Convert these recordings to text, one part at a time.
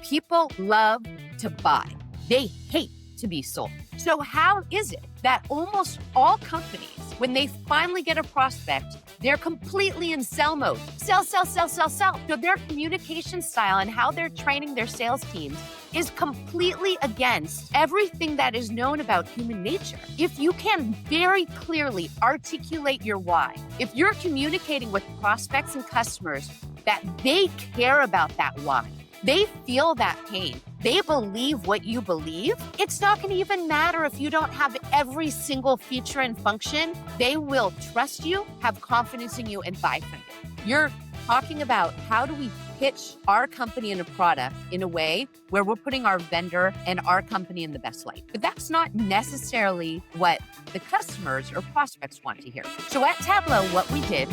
People love to buy. They hate to be sold. So how is it that almost all companies, when they finally get a prospect, they're completely in sell mode? Sell, sell, sell, sell, sell. So their communication style and how they're training their sales teams is completely against everything that is known about human nature. If you can very clearly articulate your why, if you're communicating with prospects and customers that they care about that why, they feel that pain, they believe what you believe, it's not going to even matter if you don't have every single feature and function. They will trust you, have confidence in you, and buy from you. You're talking about how do we pitch our company and a product in a way where we're putting our vendor and our company in the best light. But that's not necessarily what the customers or prospects want to hear. So at Tableau, what we did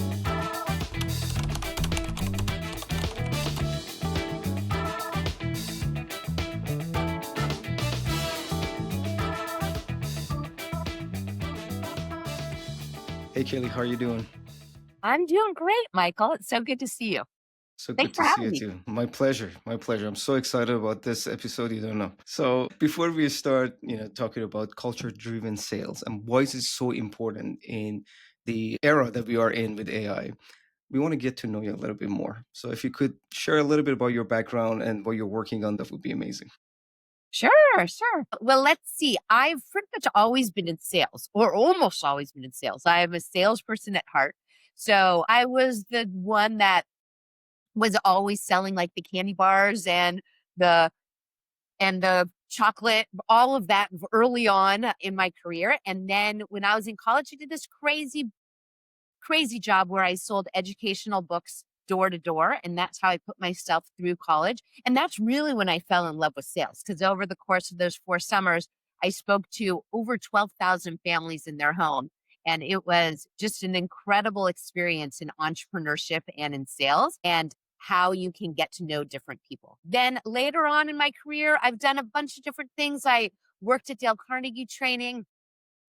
Hey, Kelly, how are you doing? I'm doing great, Michael. It's so good to see you. So Thanks good for to see having you me. too. My pleasure. My pleasure. I'm so excited about this episode. You don't know. So before we start, talking about culture-driven sales and why is it so important in the era that we are in with AI, we want to get to know you a little bit more. So if you could share a little bit about your background and what you're working on, that would be amazing. Sure. Well, let's see. I've pretty much always been in sales, or almost always been in sales. I am a salesperson at heart. So I was the one that was always selling like the candy bars the and the chocolate, all of that early on in my career. And then when I was in college, I did this crazy job where I sold educational books door to door. And that's how I put myself through college. And that's really when I fell in love with sales, because over the course of those 4 summers, I spoke to over 12,000 families in their home. And it was just an incredible experience in entrepreneurship and in sales and how you can get to know different people. Then later on in my career, I've done a bunch of different things. I worked at Dale Carnegie training.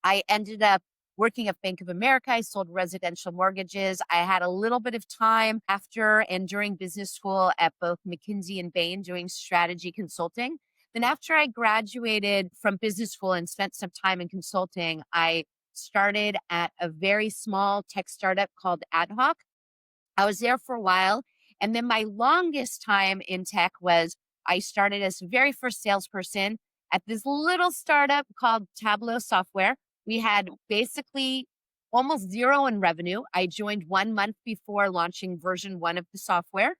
I ended up working at Bank of America. I sold residential mortgages. I had a little bit of time after and during business school at both McKinsey and Bain doing strategy consulting. Then after I graduated from business school and spent some time in consulting, I started at a very small tech startup called Ad Hoc. I was there for a while. And then my longest time in tech was I started as the very first salesperson at this little startup called Tableau Software. We had basically almost zero in revenue. I joined 1 month before launching version 1 of the software.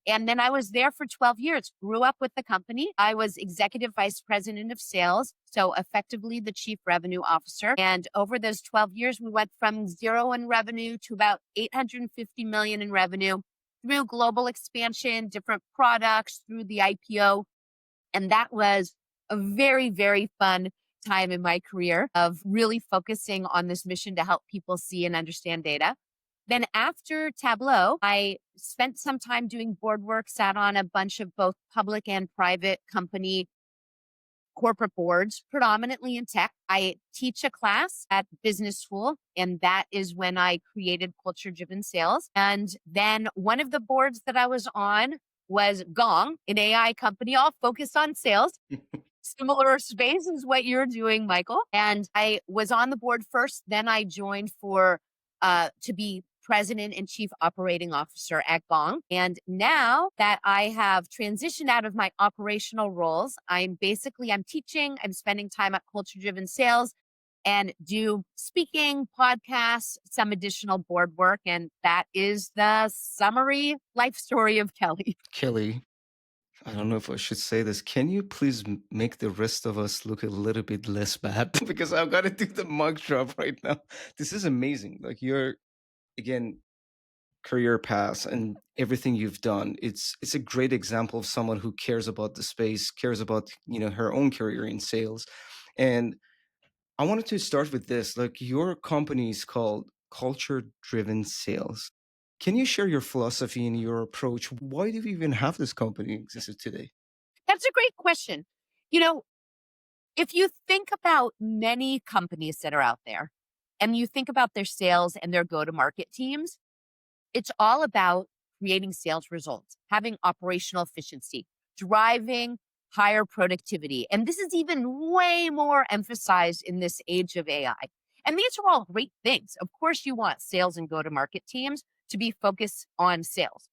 And then I was there for 12 years, grew up with the company. I was executive vice president of sales, so effectively the chief revenue officer. And over those 12 years, we went from zero in revenue to about 850 million in revenue through global expansion, different products, through the IPO. And that was a very, very fun time in my career of really focusing on this mission to help people see and understand data. Then after Tableau, I spent some time doing board work, sat on a bunch of both public and private company corporate boards, predominantly in tech. I teach a class at business school, and that is when I created culture-driven sales. And then one of the boards that I was on was Gong, an AI company all focused on sales. Similar space is what you're doing, Michael. And I was on the board first, then I joined to be president and chief operating officer at Gong. And now that I have transitioned out of my operational roles, I'm teaching, I'm spending time at Culture Driven Sales and do speaking, podcasts, some additional board work. And that is the summary life story of Kelly. Kelly, I don't know if I should say this. Can you please make the rest of us look a little bit less bad? Because I've got to do the mug drop right now. This is amazing. Like again, career path and everything you've done. It's a great example of someone who cares about the space, cares about, her own career in sales. And I wanted to start with this. Like, your company is called Culture Driven Sales. Can you share your philosophy and your approach? Why do we even have this company existed today? That's a great question. You know, if you think about many companies that are out there and you think about their sales and their go-to-market teams, it's all about creating sales results, having operational efficiency, driving higher productivity. And this is even way more emphasized in this age of AI. And these are all great things. Of course, you want sales and go-to-market teams to be focused on sales.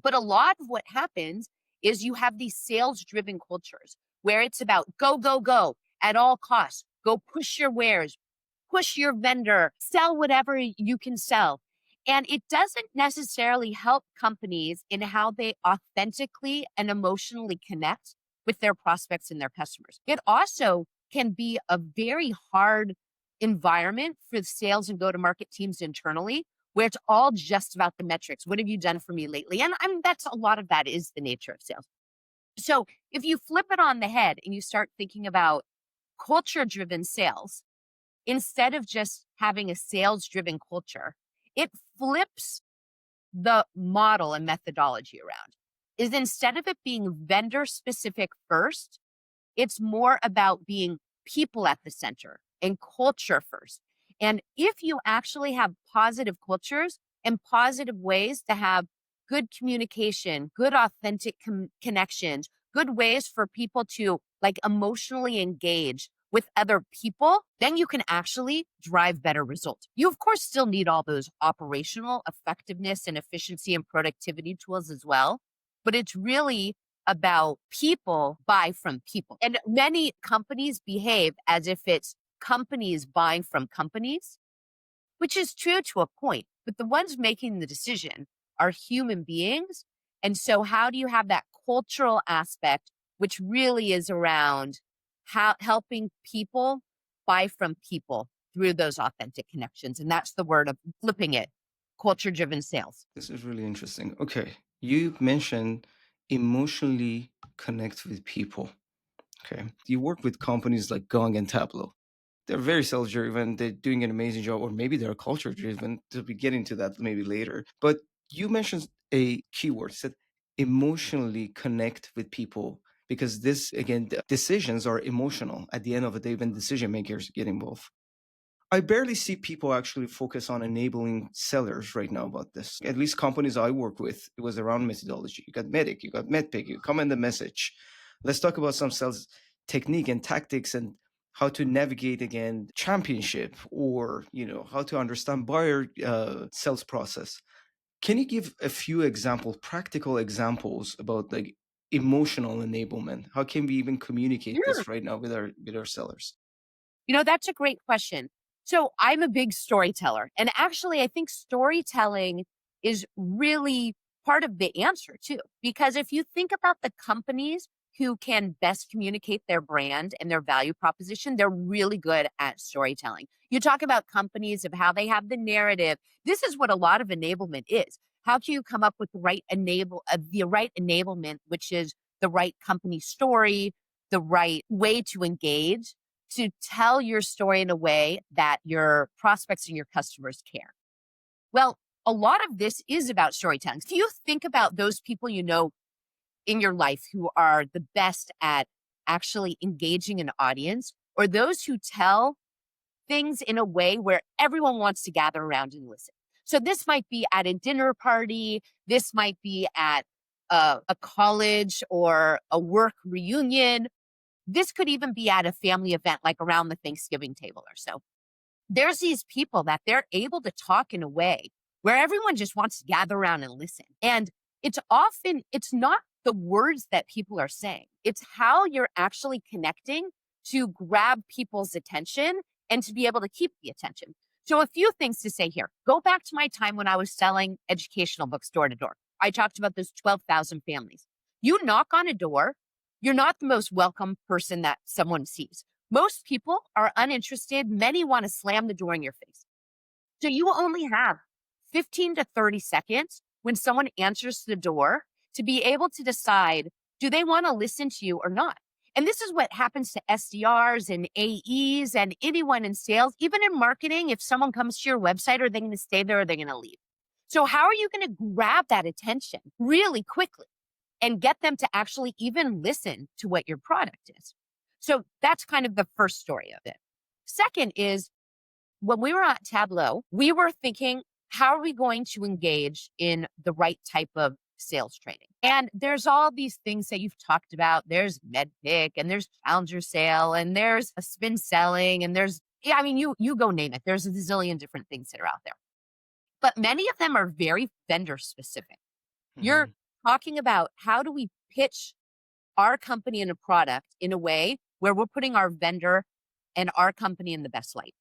But a lot of what happens is you have these sales-driven cultures where it's about go, go, go at all costs. Go push your wares, push your vendor, sell whatever you can sell. And it doesn't necessarily help companies in how they authentically and emotionally connect with their prospects and their customers. It also can be a very hard environment for sales and go-to-market teams internally, where it's all just about the metrics. What have you done for me lately? And I mean, that's a lot of that is the nature of sales. So if you flip it on the head and you start thinking about culture-driven sales, instead of just having a sales-driven culture, it flips the model and methodology around. Is instead of it being vendor-specific first, it's more about being people at the center and culture first. And if you actually have positive cultures and positive ways to have good communication, good authentic connections, good ways for people to like emotionally engage with other people, then you can actually drive better results. You, of course, still need all those operational effectiveness and efficiency and productivity tools as well. But it's really about people buy from people. And many companies behave as if it's companies buying from companies, which is true to a point. But the ones making the decision are human beings. And so how do you have that cultural aspect, which really is around helping people buy from people through those authentic connections? And that's the word of flipping it, culture-driven sales. This is really interesting. Okay. You mentioned emotionally connect with people. Okay. You work with companies like Gong and Tableau. They're very sales driven. They're doing an amazing job, or maybe they're culture driven. To be getting to that maybe later. But you mentioned a keyword, said emotionally connect with people, because this, again, the decisions are emotional at the end of the day when decision makers get involved. I barely see people actually focus on enabling sellers right now about this. At least companies I work with, it was around methodology. You got MEDDIC, you got MEDDIC, you comment the message. Let's talk about some sales technique and tactics and how to navigate again championship, or how to understand buyer sales process. Can you give a few examples, practical examples about like emotional enablement? How can we even communicate this right now with our sellers? That's a great question. So I'm a big storyteller. And actually, I think storytelling is really part of the answer too. Because if you think about the companies who can best communicate their brand and their value proposition, they're really good at storytelling. You talk about companies of how they have the narrative. This is what a lot of enablement is. How can you come up with the right enablement, which is the right company story, the right way to engage, to tell your story in a way that your prospects and your customers care? Well, a lot of this is about storytelling. Do you think about those people in your life who are the best at actually engaging an audience, or those who tell things in a way where everyone wants to gather around and listen? So this might be at a dinner party. This might be at a college or a work reunion. This could even be at a family event, like around the Thanksgiving table or so. There's these people that they're able to talk in a way where everyone just wants to gather around and listen. And it's not the words that people are saying. It's how you're actually connecting to grab people's attention and to be able to keep the attention. So a few things to say here. Go back to my time when I was selling educational books door to door. I talked about those 12,000 families. You knock on a door, you're not the most welcome person that someone sees. Most people are uninterested. Many want to slam the door in your face. So you only have 15 to 30 seconds when someone answers the door to be able to decide, do they want to listen to you or not? And this is what happens to SDRs and AEs and anyone in sales, even in marketing. If someone comes to your website, are they going to stay there or are they going to leave? So how are you going to grab that attention really quickly and get them to actually even listen to what your product is? So that's kind of the first story of it. Second is, when we were at Tableau, we were thinking, how are we going to engage in the right type of sales training. And there's all these things that you've talked about. There's MEDDIC and there's challenger sale and there's a spin selling and there's, yeah, I mean, you go name it. There's a zillion different things that are out there. But many of them are very vendor specific. You're Mhm. talking about how do we pitch our company and a product in a way where we're putting our vendor and our company in the best light.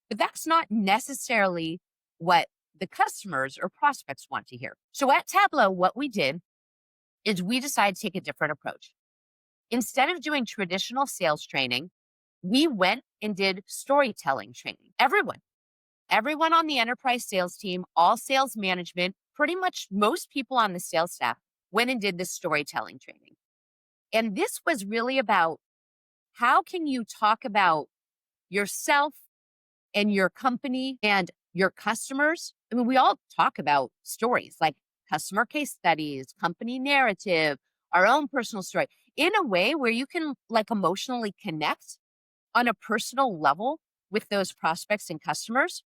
But that's not necessarily what the customers or prospects want to hear. So at Tableau, what we did is we decided to take a different approach. Instead of doing traditional sales training, we went and did storytelling training. Everyone on the enterprise sales team, all sales management, pretty much most people on the sales staff went and did this storytelling training. And this was really about how can you talk about yourself and your company and your customers. I mean, we all talk about stories like customer case studies, company narrative, our own personal story in a way where you can like emotionally connect on a personal level with those prospects and customers.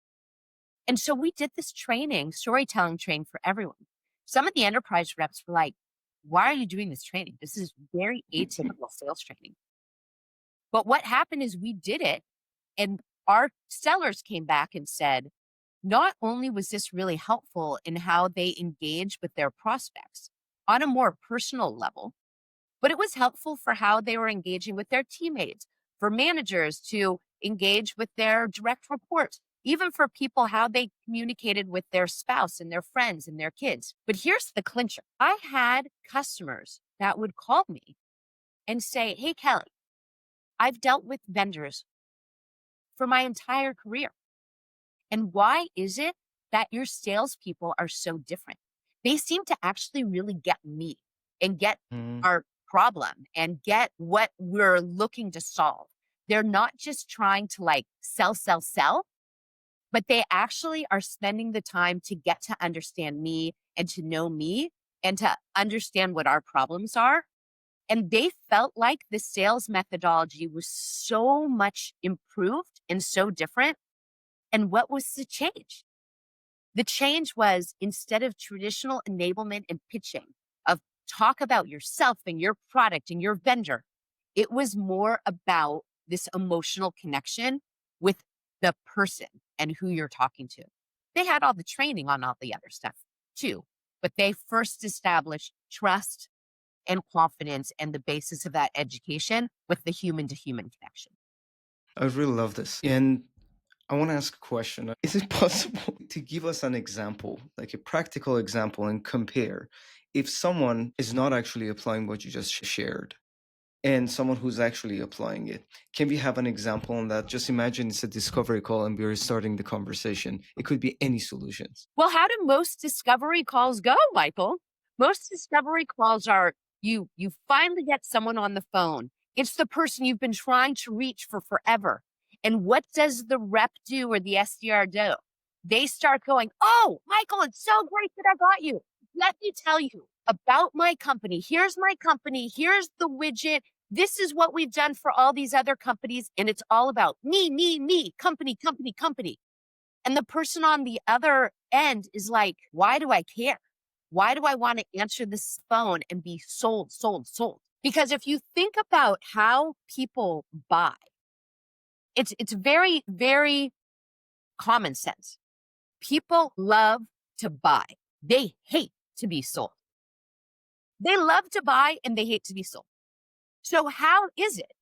And so we did this training, storytelling training for everyone. Some of the enterprise reps were like, why are you doing this training? This is very atypical sales training. But what happened is we did it and our sellers came back and said, not only was this really helpful in how they engage with their prospects on a more personal level, but it was helpful for how they were engaging with their teammates, for managers to engage with their direct reports, even for people how they communicated with their spouse and their friends and their kids. But here's the clincher. I had customers that would call me and say, hey, Kelly, I've dealt with vendors for my entire career. And why is it that your salespeople are so different? They seem to actually really get me and get Mhm. our problem and get what we're looking to solve. They're not just trying to like sell, but they actually are spending the time to get to understand me and to know me and to understand what our problems are. And they felt like the sales methodology was so much improved and so different. And what was the change? The change was instead of traditional enablement and pitching of talk about yourself and your product and your vendor, it was more about this emotional connection with the person and who you're talking to. They had all the training on all the other stuff too, but they first established trust and confidence and the basis of that education with the human to human connection. I really love this. And I want to ask a question. Is it possible to give us an example, like a practical example, and compare if someone is not actually applying what you just shared and someone who's actually applying it? Can we have an example on that? Just imagine it's a discovery call and we're starting the conversation. It could be any solutions. Well, how do most discovery calls go, Michael? Most discovery calls are you finally get someone on the phone. It's the person you've been trying to reach for forever. And what does the rep do or the SDR do? They start going, "Oh, Michael, it's so great that I got you. Let me tell you about my company. Here's my company. Here's the widget. This is what we've done for all these other companies. And it's all about me, company, company, company." And the person on the other end is like, why do I care? Why do I want to answer this phone and be sold, sold, sold? Because if you think about how people buy, it's very, very common sense. People love to buy. They hate to be sold. They love to buy and they hate to be sold. So how is it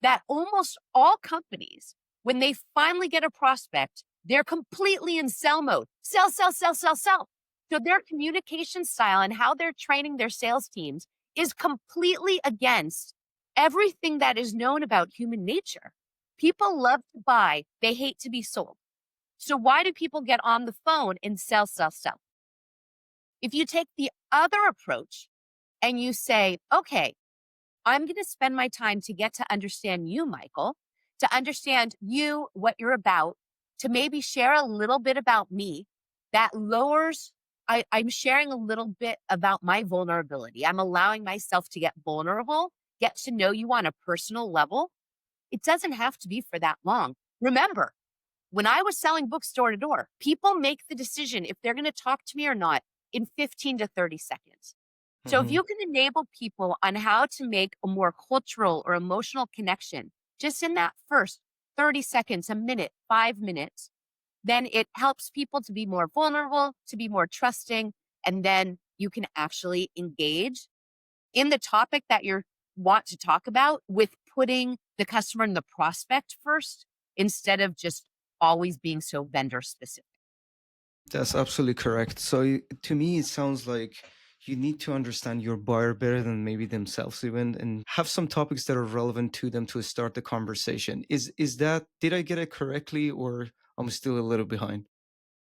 that almost all companies, when they finally get a prospect, they're completely in sell mode. Sell, sell, sell, sell, sell. So their communication style and how they're training their sales teams is completely against everything that is known about human nature. People love to buy, they hate to be sold. So why do people get on the phone and sell, sell, sell? If you take the other approach and you say, okay, I'm going to spend my time to get to understand you, Michael, to understand you, what you're about, to maybe share a little bit about me that lowers. I'm sharing a little bit about my vulnerability. I'm allowing myself to get vulnerable, get to know you on a personal level. It doesn't have to be for that long. Remember, when I was selling books door to door, people make the decision if they're going to talk to me or not in 15 to 30 seconds. So if Hmm. you can enable people on how to make a more cultural or emotional connection, just in that first 30 seconds, a minute, 5 minutes, then it helps people to be more vulnerable, to be more trusting, and then you can actually engage in the topic that you want to talk about with putting the customer and the prospect first instead of just always being so vendor specific. That's absolutely correct. So to me, it sounds like you need to understand your buyer better than maybe themselves even, and have some topics that are relevant to them to start the conversation. Is that, did I get it correctly, or I'm still a little behind?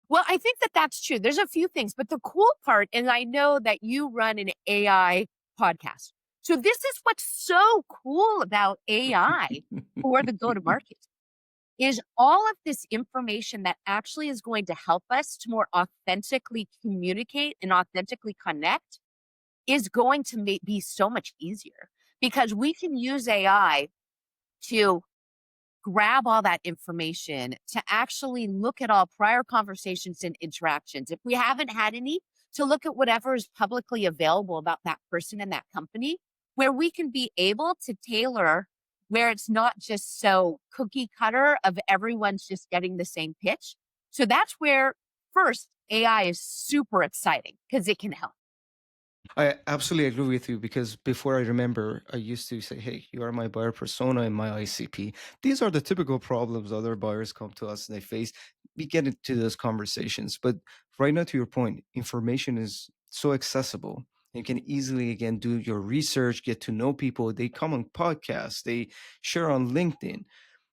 Well, I think that that's true. There's a few things, but the cool part, and I know that you run an AI podcast. So this is what's so cool about AI for the go to market is all of this information that actually is going to help us to more authentically communicate and authentically connect is going to be so much easier because we can use AI to grab all that information, to actually look at all prior conversations and interactions. If we haven't had any, to look at whatever is publicly available about that person and that company, where we can be able to tailor where it's not just so cookie cutter of everyone's just getting the same pitch. So that's where first AI is super exciting because it can help. I absolutely agree with you, because before, I remember I used to say, "Hey, you are my buyer persona in my ICP." These are the typical problems other buyers come to us and they face. We get into those conversations, but right now, to your point, information is so accessible. You can easily, again, do your research, get to know people. They come on podcasts, they share on LinkedIn,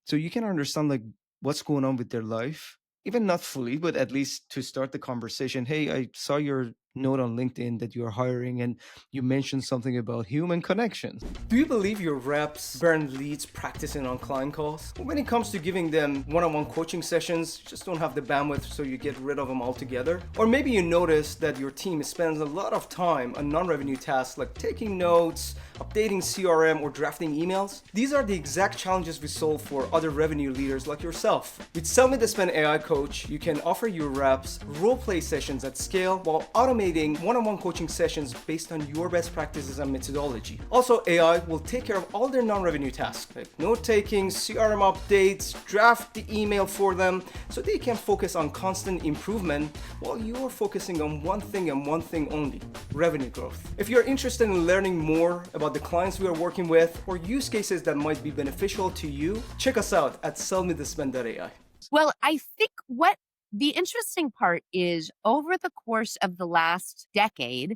so you can understand like what's going on with their life, even not fully, but at least to start the conversation. Hey, I saw your note on LinkedIn that you're hiring, and you mentioned something about human connections. Do you believe your reps burn leads practicing on client calls? When it comes to giving them one-on-one coaching sessions, you just don't have the bandwidth, so you get rid of them altogether? Or maybe you notice that your team spends a lot of time on non-revenue tasks like taking notes, updating CRM, or drafting emails. These are the exact challenges we solve for other revenue leaders like yourself. With Sell Me the Spend AI Coach, you can offer your reps role-play sessions at scale while automating one-on-one coaching sessions based on your best practices and methodology. Also, AI will take care of all their non-revenue tasks, like note-taking, CRM updates, draft the email for them, so they can focus on constant improvement while you're focusing on one thing and one thing only: revenue growth. If you're interested in learning more about the clients we are working with or use cases that might be beneficial to you, check us out at sellmethespend.ai. Well, I think what the interesting part is over the course of the last decade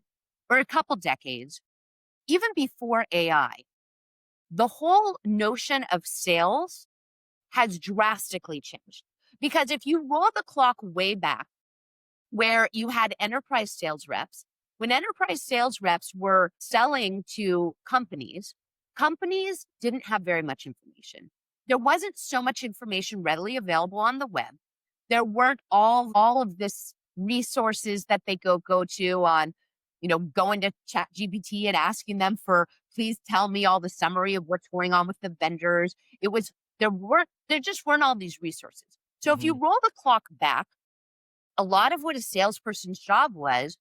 or a couple decades, even before AI, the whole notion of sales has drastically changed. Because if you roll the clock way back where you had enterprise sales reps, when enterprise sales reps were selling to companies, companies didn't have very much information. There wasn't so much information readily available on the web. There weren't all of this resources that they go to on, going to chat GPT and asking them for, please tell me all the summary of what's going on with the vendors. There just weren't all these resources. So if you Mhm. roll the clock back, a lot of what a salesperson's job was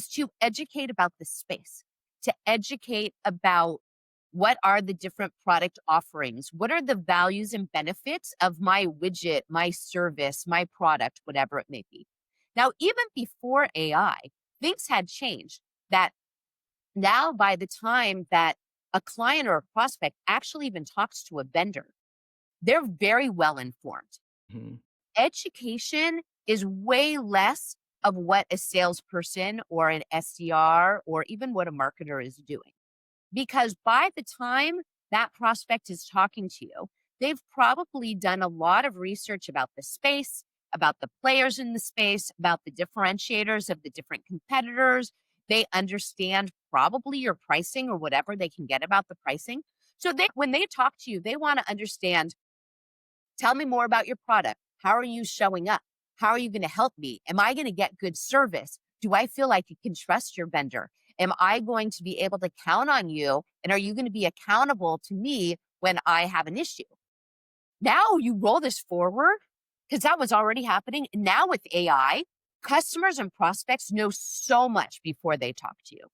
to educate about the space, to educate about what are the different product offerings, what are the values and benefits of my widget, my service, my product, whatever it may be. Now, even before AI, things had changed that now by the time that a client or a prospect actually even talks to a vendor, they're very well informed. Mhm. Education is way less of what a salesperson or an SDR or even what a marketer is doing. Because by the time that prospect is talking to you, they've probably done a lot of research about the space, about the players in the space, about the differentiators of the different competitors. They understand probably your pricing or whatever they can get about the pricing. So when they talk to you, they want to understand, tell me more about your product. How are you showing up? How are you going to help me? Am I going to get good service? Do I feel like you can trust your vendor? Am I going to be able to count on you? And are you going to be accountable to me when I have an issue? Now you roll this forward because that was already happening. Now with AI, customers and prospects know so much before they talk to you.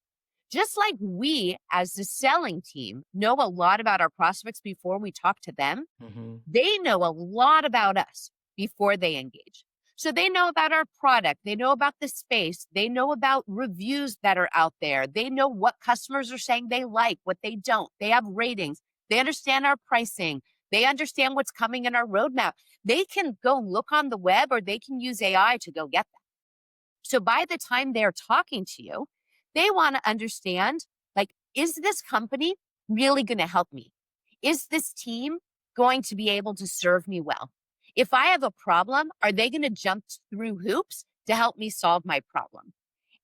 Just like we, as the selling team, know a lot about our prospects before we talk to them, Hmm. they know a lot about us before they engage. So they know about our product, they know about the space, they know about reviews that are out there, they know what customers are saying they like, what they don't. They have ratings, they understand our pricing, they understand what's coming in our roadmap. They can go look on the web or they can use AI to go get that. So by the time they're talking to you, they want to understand, like, is this company really going to help me? Is this team going to be able to serve me well? If I have a problem, are they going to jump through hoops to help me solve my problem?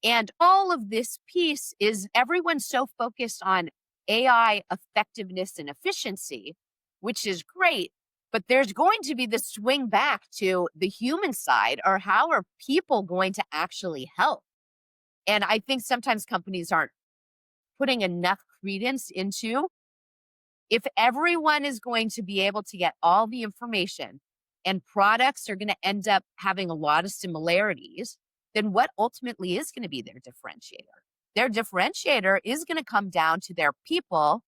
And all of this piece is everyone's so focused on AI effectiveness and efficiency, which is great. But there's going to be the swing back to the human side, or how are people going to actually help? And I think sometimes companies aren't putting enough credence into, if everyone is going to be able to get all the information and products are going to end up having a lot of similarities, then what ultimately is going to be their differentiator? Their differentiator is going to come down to their people.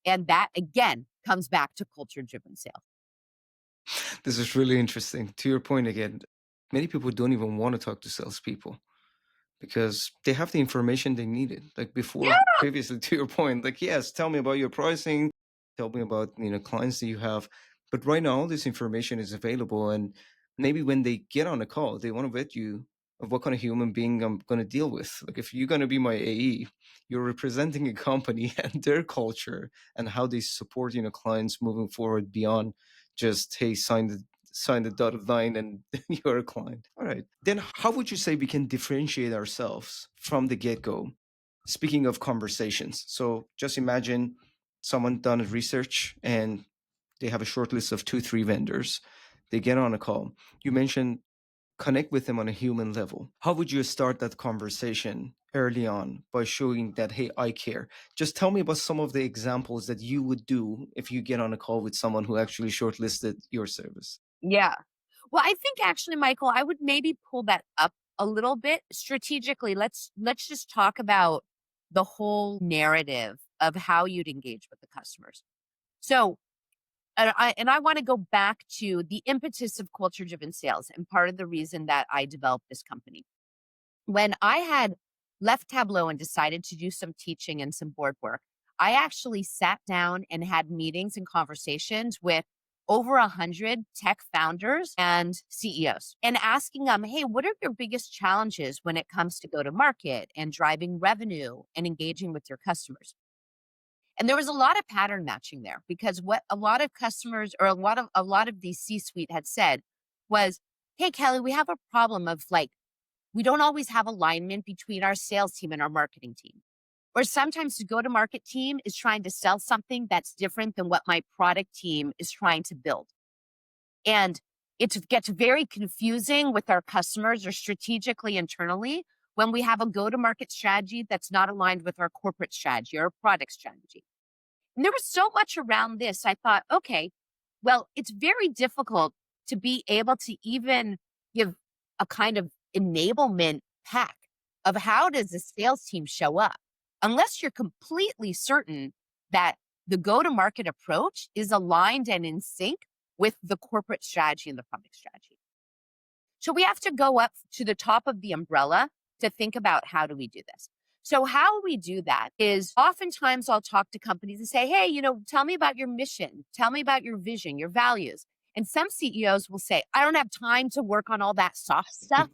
And that, again, comes back to culture driven sales. This is really interesting. To your point again, many people don't even want to talk to salespeople because they have the information they needed. Like before, Yeah. previously, to your point, like, yes, tell me about your pricing, tell me about, clients that you have. But right now, all this information is available. And maybe when they get on a call, they want to vet you of what kind of human being I'm going to deal with. Like if you're going to be my AE, you're representing a company and their culture and how they support, clients moving forward beyond just, hey, sign the dotted line and you're a client. All right. Then how would you say we can differentiate ourselves from the get-go? Speaking of conversations. So just imagine someone done a research and they have a short list of 2, 3 vendors. They get on a call. You mentioned connect with them on a human level. How would you start that conversation early on by showing that, hey, I care? Just tell me about some of the examples that you would do if you get on a call with someone who actually shortlisted your service. Yeah. Well, I think actually, Michael, I would maybe pull that up a little bit strategically. Let's just talk about the whole narrative of how you'd engage with the customers. So, and I want to go back to the impetus of culture driven sales and part of the reason that I developed this company. When I had left Tableau and decided to do some teaching and some board work, I actually sat down and had meetings and conversations with over 100 tech founders and CEOs and asking them, hey, what are your biggest challenges when it comes to go to market and driving revenue and engaging with your customers? And there was a lot of pattern matching there, because what a lot of customers or a lot of the C-suite had said was, hey, Kelly, we have a problem of, like, we don't always have alignment between our sales team and our marketing team. Or sometimes the go to market team is trying to sell something that's different than what my product team is trying to build. And it gets very confusing with our customers or strategically internally when we have a go to market strategy that's not aligned with our corporate strategy or product strategy. And there was so much around this. I thought, okay, well, it's very difficult to be able to even give a kind of enablement pack of how does the sales team show up, unless you're completely certain that the go-to-market approach is aligned and in sync with the corporate strategy and the product strategy. So we have to go up to the top of the umbrella to think about, how do we do this? So how we do that is, oftentimes I'll talk to companies and say, hey, tell me about your mission. Tell me about your vision, your values. And some CEOs will say, I don't have time to work on all that soft stuff.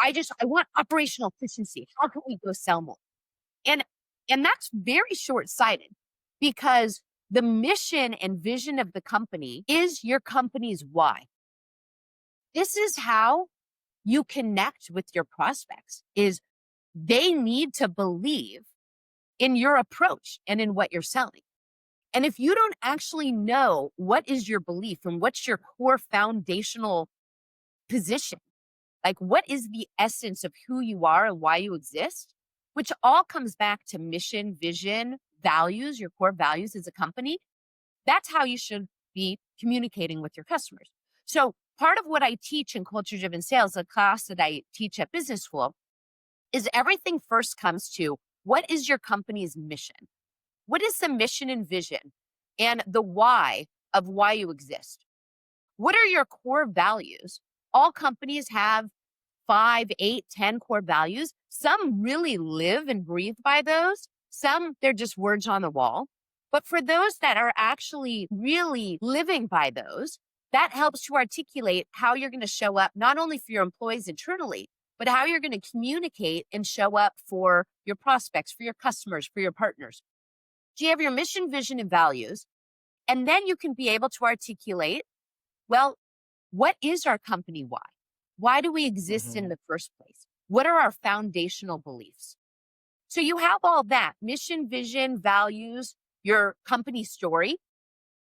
I want operational efficiency. How can we go sell more? And and that's very short-sighted, because the mission and vision of the company is your company's why. This is how you connect with your prospects, is they need to believe in your approach and in what you're selling. And if you don't actually know what is your belief and what's your core foundational position, like what is the essence of who you are and why you exist, which all comes back to mission, vision, values, your core values as a company, that's how you should be communicating with your customers. So part of what I teach in culture driven sales, a class that I teach at business school, is everything first comes to, what is your company's mission? What is the mission and vision and the why of why you exist? What are your core values? All companies have 5, 8, 10 core values. Some really live and breathe by those. Some, they're just words on the wall. But for those that are actually really living by those, that helps to articulate how you're going to show up, not only for your employees internally, but how you're going to communicate and show up for your prospects, for your customers, for your partners. So you have your mission, vision, and values. And then you can be able to articulate, well, what is our company why? Why do we exist in Mhm. the first place? What are our foundational beliefs? So you have all that mission, vision, values, your company story.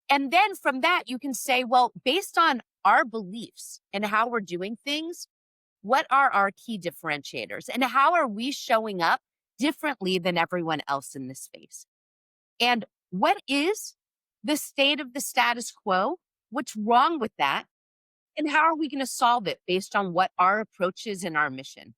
And then from that, you can say, well, based on our beliefs and how we're doing things, what are our key differentiators and how are we showing up differently than everyone else in this space? And what is the state of the status quo? What's wrong with that? And how are we going to solve it based on what our approach is and our mission?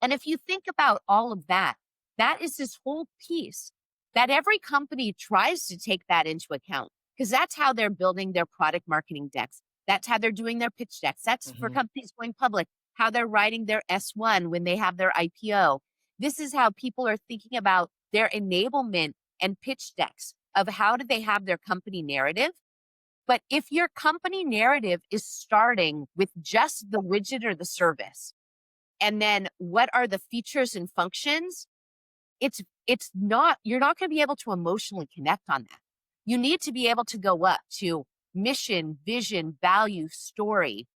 And if you think about all of that, that is this whole piece that every company tries to take that into account because that's how they're building their product marketing decks. That's how they're doing their pitch decks. That's for Mhm. companies going public, how they're writing their S1 when they have their IPO. This is how people are thinking about their enablement and pitch decks of how do they have their company narrative. But if your company narrative is starting with just the widget or the service, and then what are the features and functions, it's not, you're not going to be able to emotionally connect on that. You need to be able to go up to mission, vision, value, story.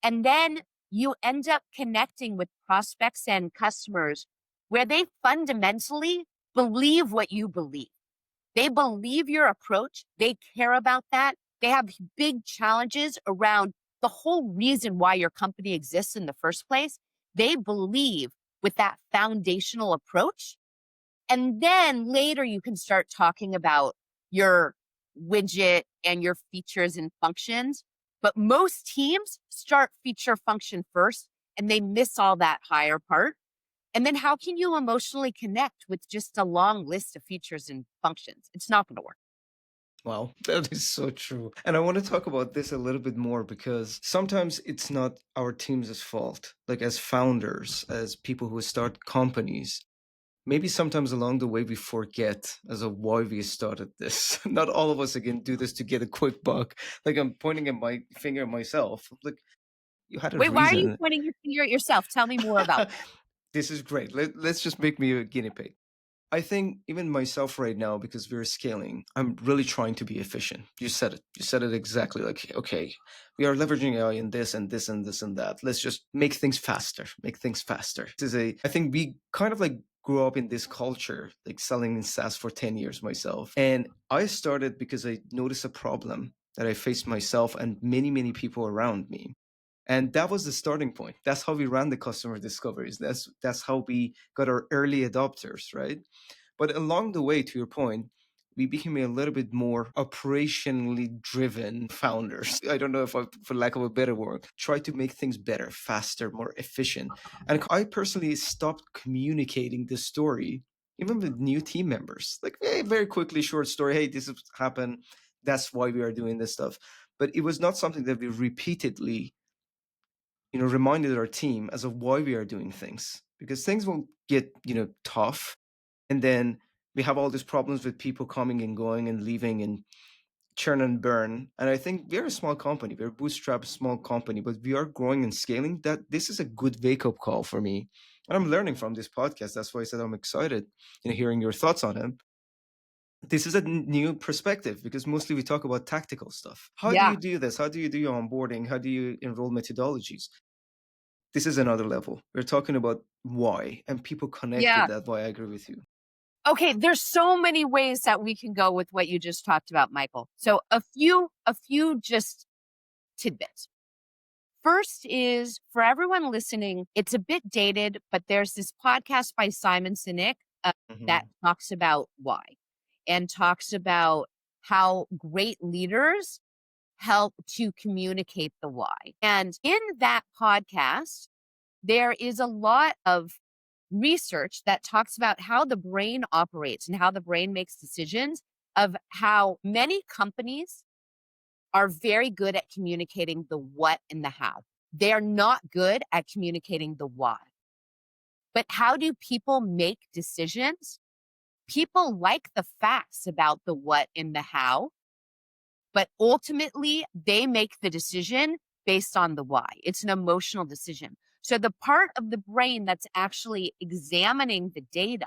And then you end up connecting with prospects and customers where they fundamentally believe what you believe. They believe your approach. They care about that. They have big challenges around the whole reason why your company exists in the first place. They believe with that foundational approach. And then later you can start talking about your widget and your features and functions. But most teams start feature function first and they miss all that higher part. And then how can you emotionally connect with just a long list of features and functions? It's not going to work. Wow, that is so true. And I want to talk about this a little bit more because sometimes it's not our team's fault. Like as founders, as people who start companies, maybe sometimes along the way we forget as of why we started this. Not all of us again do this to get a quick buck. Like I'm pointing at my finger at myself. Like you had a Wait, why are you reason. pointing your finger at yourself? Tell me more about that. This is great. Let's just make me a guinea pig. I think even myself right now, because we're scaling, I'm really trying to be efficient. You said it. You said it exactly. Like, okay, we are leveraging AI in this and this and this and that. Let's just make things faster. Make things faster. I think we kind of like grew up in this culture, like selling in SaaS for 10 years myself. And I started because I noticed a problem that I faced myself and many, many people around me. And that was the starting point. That's how we ran the customer discoveries. That's how we got our early adopters, right? But along the way, to your point, we became a little bit more operationally driven founders. I don't know if I, for lack of a better word, try to make things better, faster, more efficient. And I personally stopped communicating the story, even with new team members. Like, hey, very quickly, short story. Hey, this has happened. That's why we are doing this stuff. But it was not something that we repeatedly reminded our team as of why we are doing things, because things will get tough, and then we have all these problems with people coming and going and leaving and churn and burn. And I think we're a small company, we're a bootstrap small company, but we are growing and scaling. That this is a good wake-up call for me, and I'm learning from this podcast. That's why I said I'm excited hearing your thoughts on it. This is a new perspective because mostly we talk about tactical stuff. How do Yeah. you do this? How do you do your onboarding? How do you enroll methodologies? This is another level. We're talking about why, and people connect with Yeah. that. Why I agree with you. Okay, there's so many ways that we can go with what you just talked about, Michael. So a few just tidbits. First is for everyone listening, it's a bit dated, but there's this podcast by Simon Sinek that Hmm. talks about why and talks about how great leaders help to communicate the why. And in that podcast, there is a lot of research that talks about how the brain operates and how the brain makes decisions, of how many companies are very good at communicating the what and the how. They are not good at communicating the why. But how do people make decisions? People like the facts about the what and the how, but ultimately they make the decision based on the why. It's an emotional decision. So the part of the brain that's actually examining the data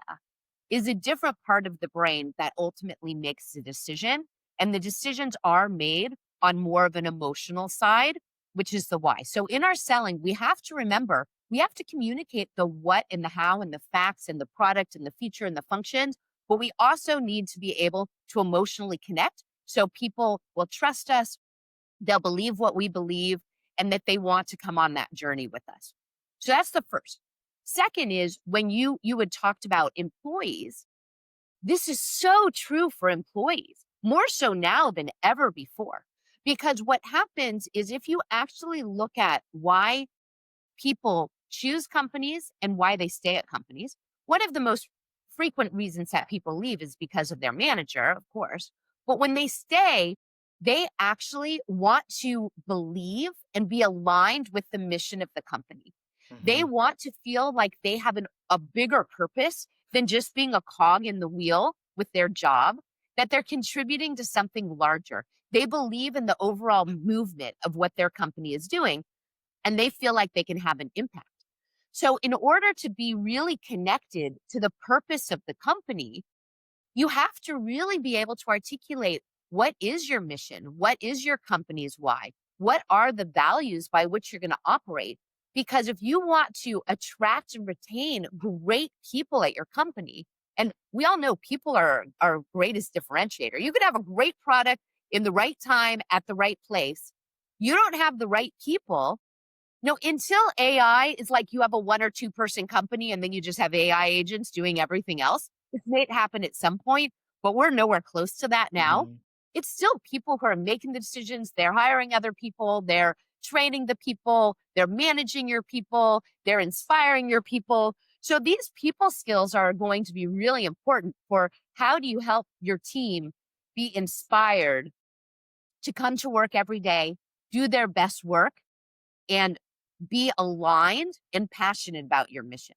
is a different part of the brain that ultimately makes the decision. And the decisions are made on more of an emotional side, which is the why. So in our selling, we have to remember, we have to communicate the what and the how and the facts and the product and the feature and the functions, but we also need to be able to emotionally connect so people will trust us, they'll believe what we believe, and that they want to come on that journey with us. So that's the first. Second is, when you had talked about employees, this is so true for employees, more so now than ever before. Because what happens is, if you actually look at why people choose companies and why they stay at companies, one of the most frequent reasons that people leave is because of their manager, of course. But when they stay, they actually want to believe and be aligned with the mission of the company. They Mhm. want to feel like they have a bigger purpose than just being a cog in the wheel with their job, that they're contributing to something larger. They believe in the overall movement of what their company is doing, and they feel like they can have an impact. So, in order to be really connected to the purpose of the company, you have to really be able to articulate, what is your mission? What is your company's why? What are the values by which you're going to operate? Because if you want to attract and retain great people at your company, and we all know people are our greatest differentiator. You could have a great product in the right time at the right place. You don't have the right people. No, until AI is like, you have a 1 or 2 person company and then you just have AI agents doing everything else. This may happen at some point, but we're nowhere close to that now. Mhm. It's still people who are making the decisions. They're hiring other people. They're training the people. They're managing your people. They're inspiring your people. So these people skills are going to be really important for, how do you help your team be inspired to come to work every day, do their best work, and be aligned and passionate about your mission.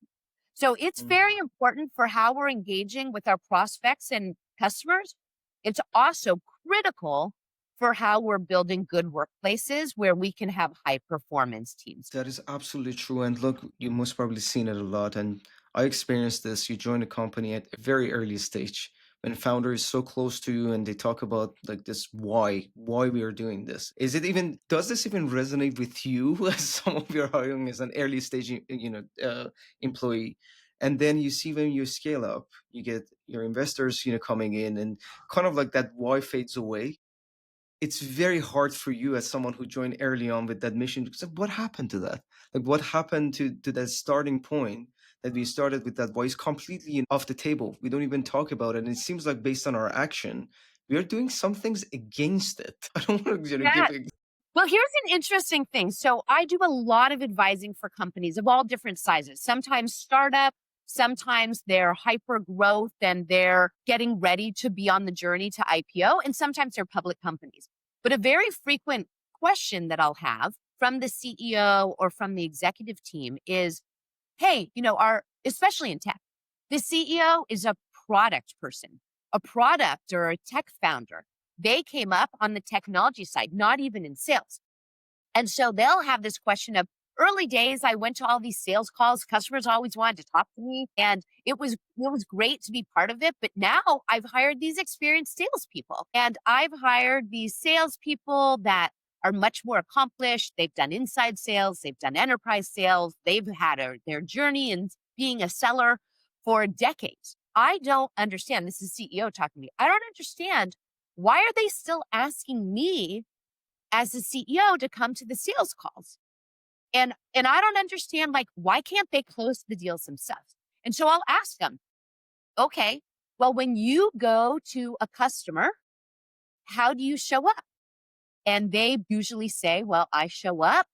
So it's Mm. very important for how we're engaging with our prospects and customers. It's also critical for how we're building good workplaces where we can have high performance teams. That is absolutely true. And look, you most probably seen it a lot. And I experienced this. You join a company at a very early stage when founder is so close to you and they talk about like this why we are doing this. Is it even, does this even resonate with you as some of your hiring as an early stage, employee? And then you see when you scale up, you get your investors, coming in and kind of like that why fades away. It's very hard for you as someone who joined early on with that mission, because what happened to that, like what happened to that starting point that we started with, that voice completely off the table, we don't even talk about it, and it seems like based on our action we are doing some things against it. I don't want to Yeah. give Well, here's an interesting thing. So I do a lot of advising for companies of all different sizes, sometimes startup, sometimes they're hyper growth and they're getting ready to be on the journey to IPO, and sometimes they're public companies. But a very frequent question that I'll have from the CEO or from the executive team is, hey, especially in tech, the CEO is a product person, a product or a tech founder. They came up on the technology side, not even in sales. And so they'll have this question of, early days, I went to all these sales calls. Customers always wanted to talk to me, and it was great to be part of it. But now I've hired these experienced salespeople, and I've hired these salespeople that are much more accomplished. They've done inside sales, they've done enterprise sales, they've had their journey in being a seller for decades. I don't understand. This is CEO talking to me. I don't understand, why are they still asking me as the CEO to come to the sales calls? And I don't understand, like, why can't they close the deals themselves? And so I'll ask them, okay, well, when you go to a customer, how do you show up? And they usually say, well, I show up,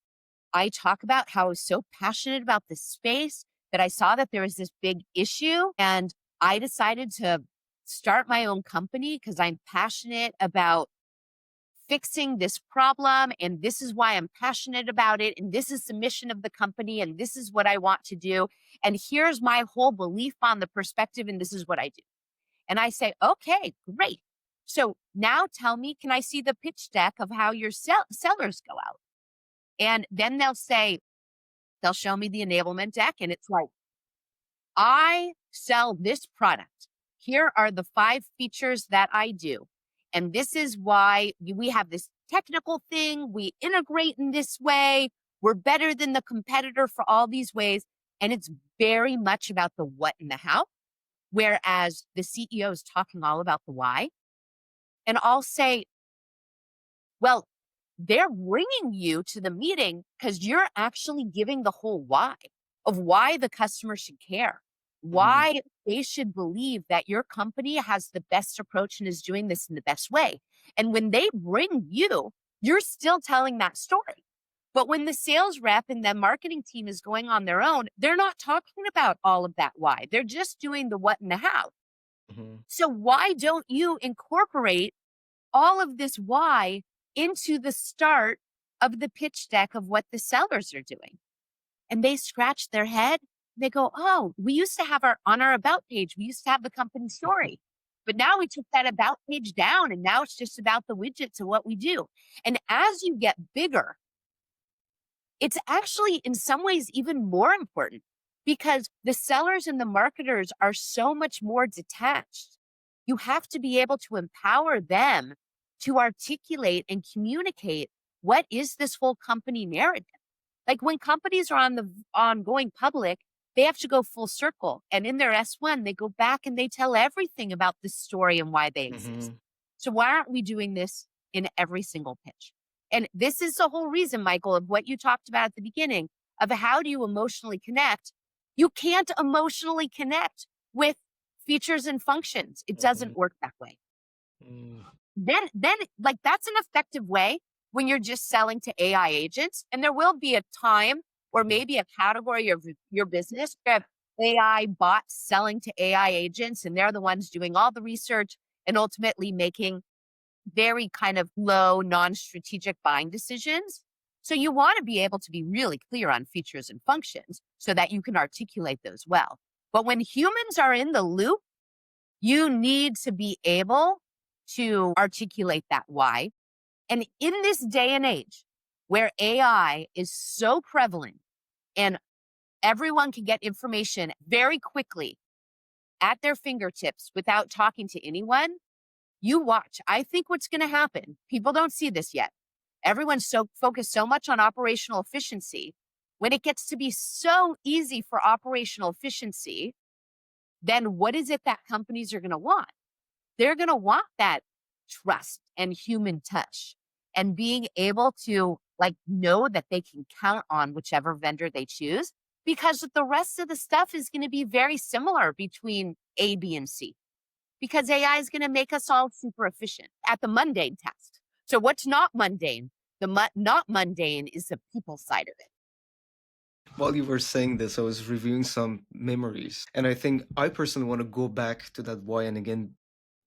I talk about how I was so passionate about this space, But I saw that there was this big issue, and I decided to start my own company because I'm passionate about fixing this problem. And this is why I'm passionate about it. And this is the mission of the company. And this is what I want to do. And here's my whole belief on the perspective. And this is what I do. And I say, okay, great. So now tell me, can I see the pitch deck of how your sellers go out? And then they'll show me the enablement deck. And it's like, I sell this product. Here are the 5 features that I do. And this is why we have this technical thing. We integrate in this way. We're better than the competitor for all these ways. And it's very much about the what and the how. Whereas the CEO is talking all about the why. And I'll say, well, they're bringing you to the meeting because you're actually giving the whole why of why the customer should care, Hmm. why they should believe that your company has the best approach and is doing this in the best way. And when they bring you, you're still telling that story. But when the sales rep and the marketing team is going on their own, they're not talking about all of that why. They're just doing the what and the how. Hmm. So why don't you incorporate all of this why into the start of the pitch deck of what the sellers are doing? And they scratch their head. They go, oh, we used to have on our about page, we used to have the company story. But now we took that about page down and now it's just about the widgets and what we do. And as you get bigger, it's actually in some ways even more important because the sellers and the marketers are so much more detached. You have to be able to empower them to articulate and communicate what is this whole company narrative. Like when companies are on going public, they have to go full circle. And in their S1, they go back and they tell everything about the story and why they exist. Hmm. So why aren't we doing this in every single pitch? And this is the whole reason, Michael, of what you talked about at the beginning of how do you emotionally connect? You can't emotionally connect with features and functions. It Hmm. doesn't work that way. Mm. Then like that's an effective way when you're just selling to AI agents. And there will be a time or Mhm. maybe a category of your business where AI bots selling to AI agents, and they're the ones doing all the research and ultimately making very kind of low, non-strategic buying decisions. So you want to be able to be really clear on features and functions so that you can articulate those well. But when humans are in the loop, you need to be able to articulate that why. And in this day and age where AI is so prevalent and everyone can get information very quickly at their fingertips without talking to anyone, you watch. I think what's going to happen, people don't see this yet. Everyone's so focused so much on operational efficiency. When it gets to be so easy for operational efficiency, then what is it that companies are going to want? They're going to want that trust and human touch and being able to like know that they can count on whichever vendor they choose because the rest of the stuff is going to be very similar between A, B, and C because AI is going to make us all super efficient at the mundane task. So what's not mundane? The not mundane is the people side of it. While you were saying this, I was reviewing some memories. And I think I personally want to go back to that why and again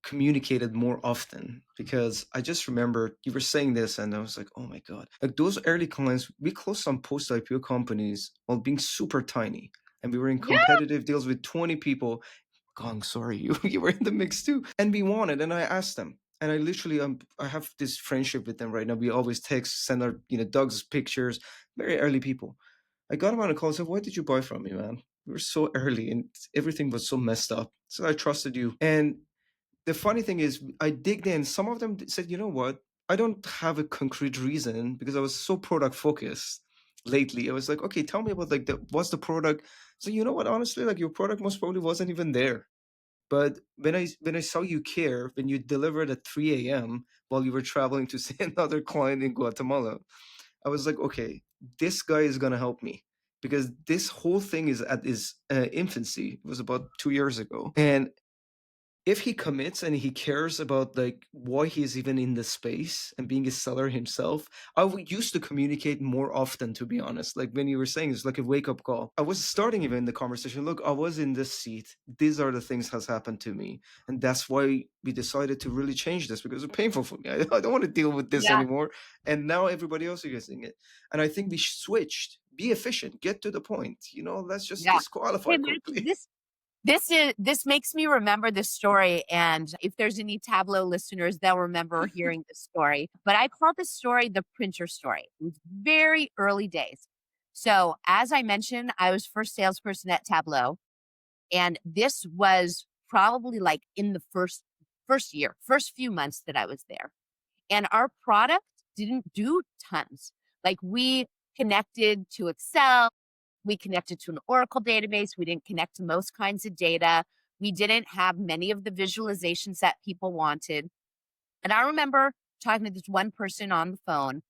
communicate it more often because I just remember you were saying this and I was like, oh my God. Like those early clients, we closed some post IPO companies while being super tiny. And we were in Yeah. competitive deals with 20 people. Gong, sorry, you were in the mix too. And we wanted, and I asked them. And I literally I have this friendship with them right now. We always text, send our, dogs pictures, very early people. I got him on a call and said, why did you buy from me, man? We were so early and everything was so messed up. So I trusted you. And the funny thing is, I digged in. Some of them said, you know what? I don't have a concrete reason because I was so product focused lately. I was like, okay, tell me about like what's the product? So you know what? Honestly, like your product most probably wasn't even there. But when I saw you care, when you delivered at 3 a.m. while you were traveling to see another client in Guatemala, I was like, okay, this guy is gonna help me because this whole thing is at its infancy. It was about 2 years ago, and if he commits and he cares about like why he's even in the space and being a seller himself, I would used to communicate more often, to be honest. Like when you were saying, it's like a wake up call. I was starting even the conversation. Look, I was in this seat. These are the things has happened to me, and that's why we decided to really change this because it's painful for me. I don't want to deal with this Yeah. anymore. And now everybody else is using it, and I think we switched. Be efficient. Get to the point. Let's just Yeah. disqualify Hey, Michael, quickly. this makes me remember this story, and if there's any Tableau listeners, they'll remember hearing this story. But I call this story the printer story. It was very early days. So as I mentioned, I was first salesperson at Tableau, and this was probably like in the first year, first few months that I was there. And our product didn't do tons. Like we connected to Excel, we connected to an Oracle database, we didn't connect to most kinds of data. We didn't have many of the visualizations that people wanted. And I remember talking to this one person on the phone.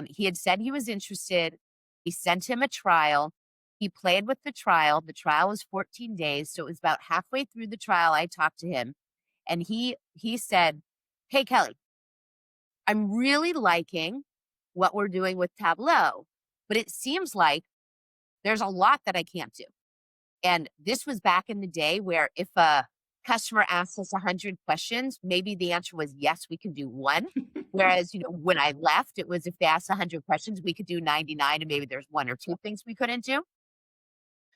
He had said he was interested. We sent him a trial. He played with the trial. The trial was 14 days. So it was about halfway through the trial. I talked to him and he said, "Hey, Kelly, I'm really liking what we're doing with Tableau, but it seems like there's a lot that I can't do." And this was back in the day where if a customer asked us 100 questions, maybe the answer was yes, we can do one. Whereas, when I left, it was if they asked 100 questions, we could do 99 and maybe there's one or two things we couldn't do.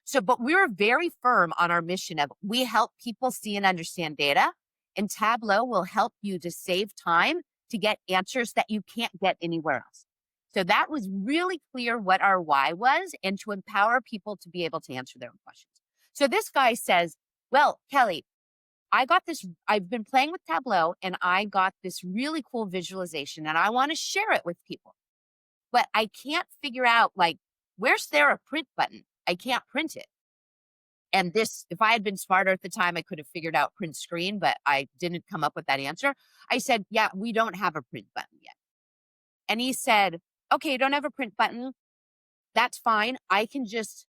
So, but we were very firm on our mission of we help people see and understand data, and Tableau will help you to save time to get answers that you can't get anywhere else. So that was really clear what our why was and to empower people to be able to answer their own questions. So this guy says, "Well, Kelly, I've been playing with Tableau and I got this really cool visualization and I want to share it with people, but I can't figure out like, where's there a print button? I can't print it." And this, if I had been smarter at the time, I could have figured out print screen, but I didn't come up with that answer. I said, "Yeah, we don't have a print button yet." And he said, "Okay, you don't have a print button. That's fine. I can just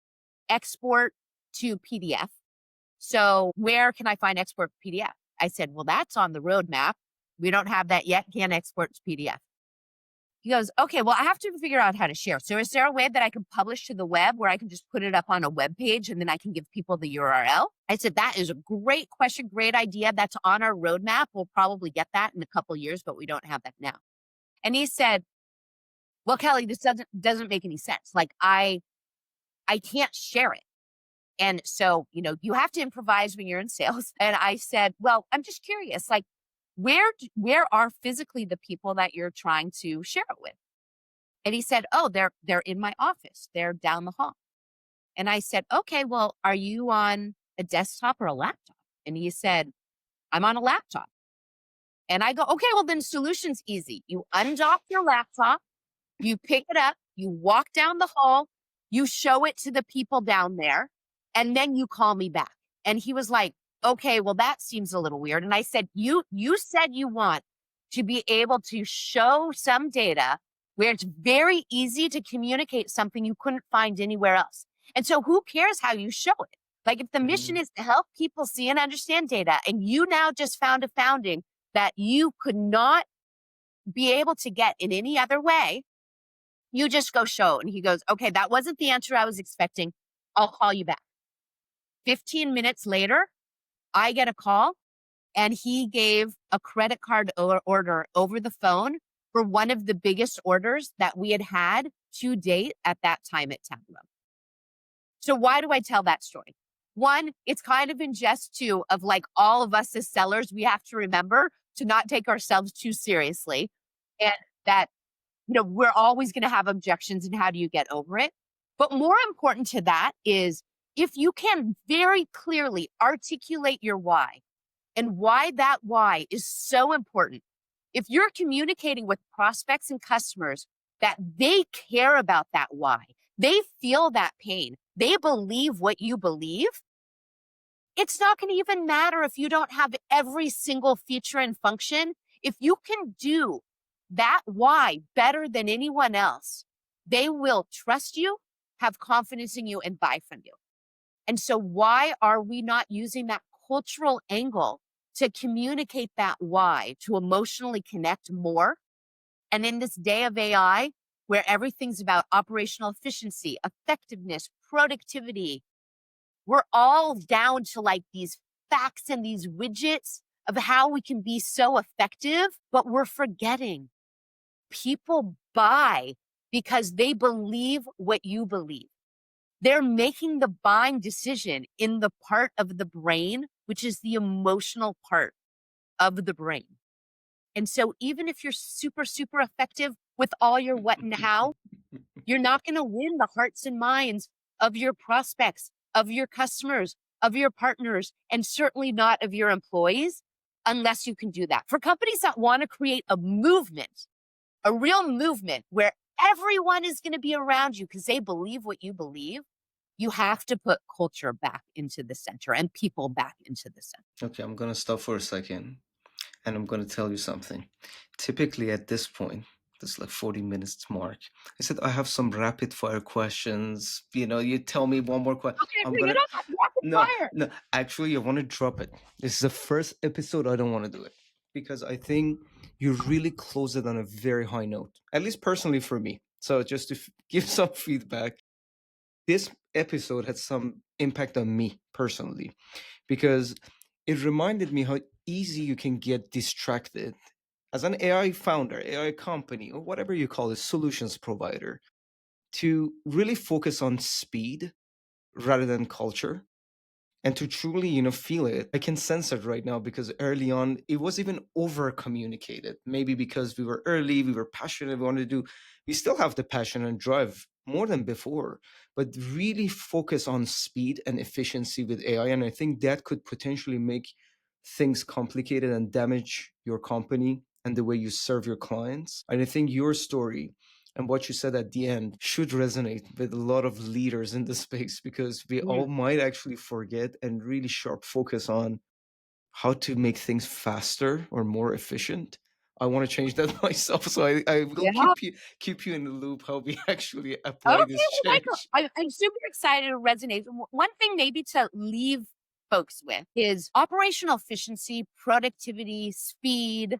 export to PDF. So where can I find export to PDF?" I said, "Well, that's on the roadmap. We don't have that yet. Can't export to PDF." He goes, "Okay, well, I have to figure out how to share. So is there a way that I can publish to the web where I can just put it up on a web page and then I can give people the URL?" I said, "That is a great question, great idea. That's on our roadmap. We'll probably get that in a couple years, but we don't have that now." And he said, "Well, Kelly, this doesn't make any sense. Like I can't share it." And so, you have to improvise when you're in sales. And I said, "Well, I'm just curious, like where are physically the people that you're trying to share it with?" And he said, "Oh, they're in my office. They're down the hall." And I said, "Okay, well, are you on a desktop or a laptop?" And he said, "I'm on a laptop." And I go, "Okay, well then solution's easy. You undock your laptop, you pick it up, you walk down the hall, you show it to the people down there, and then you call me back." And he was like, "Okay, well, that seems a little weird." And I said, You said you want to be able to show some data where it's very easy to communicate something you couldn't find anywhere else. And so who cares how you show it? Like if the mission Mhm. is to help people see and understand data, and you now just found a founding that you could not be able to get in any other way, you just go show." And he goes, "Okay, that wasn't the answer I was expecting. I'll call you back." 15 minutes later, I get a call and he gave a credit card order over the phone for one of the biggest orders that we had had to date at that time at Tableau. So why do I tell that story? One, it's kind of in jest two of like all of us as sellers, we have to remember to not take ourselves too seriously and that we're always going to have objections and how do you get over it? But more important to that is if you can very clearly articulate your why and why that why is so important. If you're communicating with prospects and customers that they care about that why, they feel that pain, they believe what you believe, it's not going to even matter if you don't have every single feature and function. If you can do that why better than anyone else, they will trust you, have confidence in you, and buy from you. And so why are we not using that cultural angle to communicate that why, to emotionally connect more. And in this day of AI, where everything's about operational efficiency, effectiveness, productivity, we're all down to like these facts and these widgets of how we can be so effective, but we're forgetting people buy because they believe what you believe. They're making the buying decision in the part of the brain, which is the emotional part of the brain. And so even if you're super, super effective with all your what and how, you're not going to win the hearts and minds of your prospects, of your customers, of your partners, and certainly not of your employees unless you can do that. For companies that want to create a movement, a real movement where everyone is going to be around you because they believe what you believe, you have to put culture back into the center and people back into the center. Okay, I'm going to stop for a second and I'm going to tell you something. Typically at this point, this like 40 minutes mark, I said I have some rapid fire questions. You tell me one more question. Okay, I'm bring it gonna on. Rapid no, fire. no. Actually, I want to drop it. This is the first episode. I don't want to do it because I think you really close it on a very high note. At least personally for me. So just to give some feedback, this episode had some impact on me personally because it reminded me how easy you can get distracted as an AI founder, AI company, or whatever you call it, solutions provider, to really focus on speed rather than culture and to truly feel it. I can sense it right now because early on it was even over communicated, maybe because we were early, we were passionate, we wanted to do, we still have the passion and drive more than before, but really focus on speed and efficiency with AI. And I think that could potentially make things complicated and damage your company and the way you serve your clients. And I think your story and what you said at the end should resonate with a lot of leaders in the space because we all might actually forget and really sharp focus on how to make things faster or more efficient. I want to change that myself, so I will Yeah. keep you in the loop how we actually apply Okay, this well, Michael, change. I'm super excited to resonate. One thing maybe to leave folks with is operational efficiency, productivity, speed,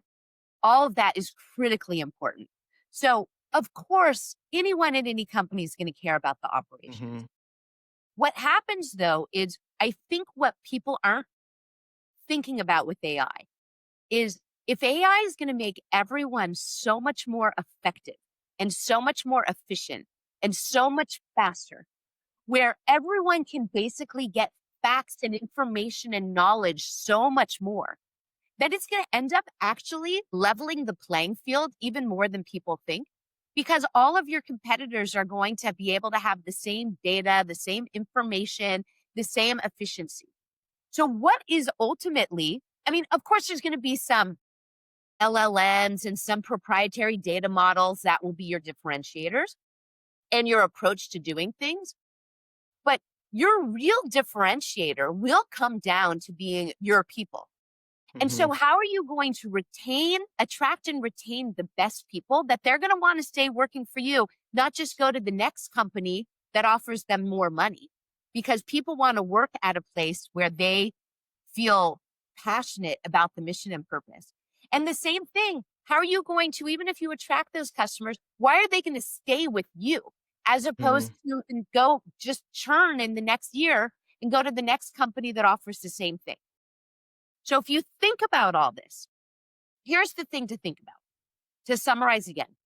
all of that is critically important. So, of course, anyone in any company is going to care about the operations. Hmm. What happens though is I think what people aren't thinking about with AI is if AI is going to make everyone so much more effective and so much more efficient and so much faster, where everyone can basically get facts and information and knowledge so much more, that it's going to end up actually leveling the playing field even more than people think. Because all of your competitors are going to be able to have the same data, the same information, the same efficiency. So, what is ultimately, I mean, of course, there's going to be some LLMs and some proprietary data models that will be your differentiators and your approach to doing things. But your real differentiator will come down to being your people. And Hmm. so, how are you going to attract and retain the best people that they're going to want to stay working for you, not just go to the next company that offers them more money? Because people want to work at a place where they feel passionate about the mission and purpose. And the same thing, how are you going to, even if you attract those customers, why are they going to stay with you as Hmm. opposed to and go just churn in the next year and go to the next company that offers the same thing? So if you think about all this, here's the thing to think about. To summarize again,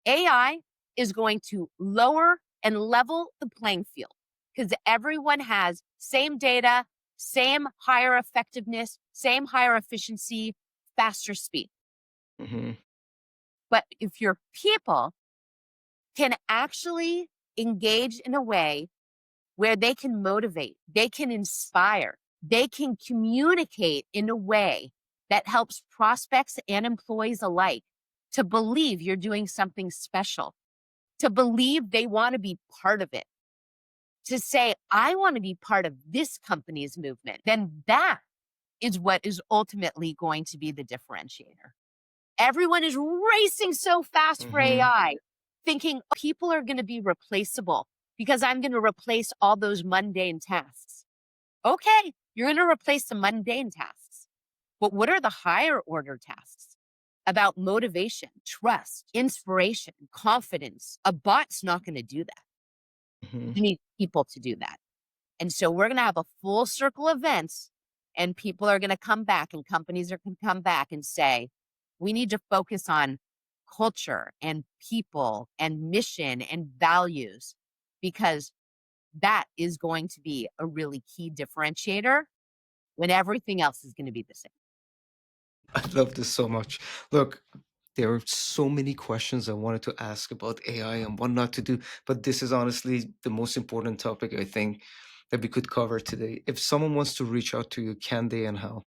AI is going to lower and level the playing field because everyone has same data, same higher effectiveness, same higher efficiency, faster speed. Hmm. But if your people can actually engage in a way where they can motivate, they can inspire, they can communicate in a way that helps prospects and employees alike to believe you're doing something special, to believe they want to be part of it, to say, I want to be part of this company's movement, then that is what is ultimately going to be the differentiator. Everyone is racing so fast for Hmm. AI, thinking people are going to be replaceable because I'm going to replace all those mundane tasks. Okay, you're going to replace the mundane tasks. But what are the higher order tasks? About motivation, trust, inspiration, confidence. A bot's not going to do that. Mhm. You need people to do that. And so we're going to have a full circle events and people are going to come back and companies are going to come back and say, we need to focus on culture and people and mission and values because that is going to be a really key differentiator when everything else is going to be the same. I love this so much. Look, there are so many questions I wanted to ask about AI and what not to do, but this is honestly the most important topic I think that we could cover today. If someone wants to reach out to you, can they and how?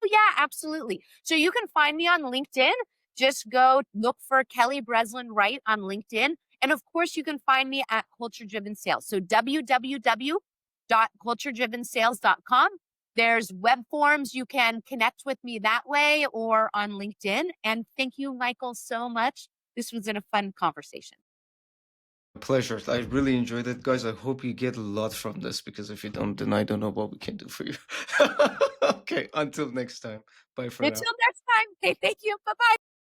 Oh, yeah, absolutely. So you can find me on LinkedIn. Just go look for Kelly Breslin Wright on LinkedIn. And of course, you can find me at Culture Driven Sales. So www.culturedrivensales.com. There's web forms. You can connect with me that way or on LinkedIn. And thank you, Michael, so much. This was a fun conversation. Pleasure. I really enjoyed it, guys. I hope you get a lot from this because if you don't, then I don't know what we can do for you. Okay, until next time. Bye for now. Until next time. Okay, thank you. Bye bye.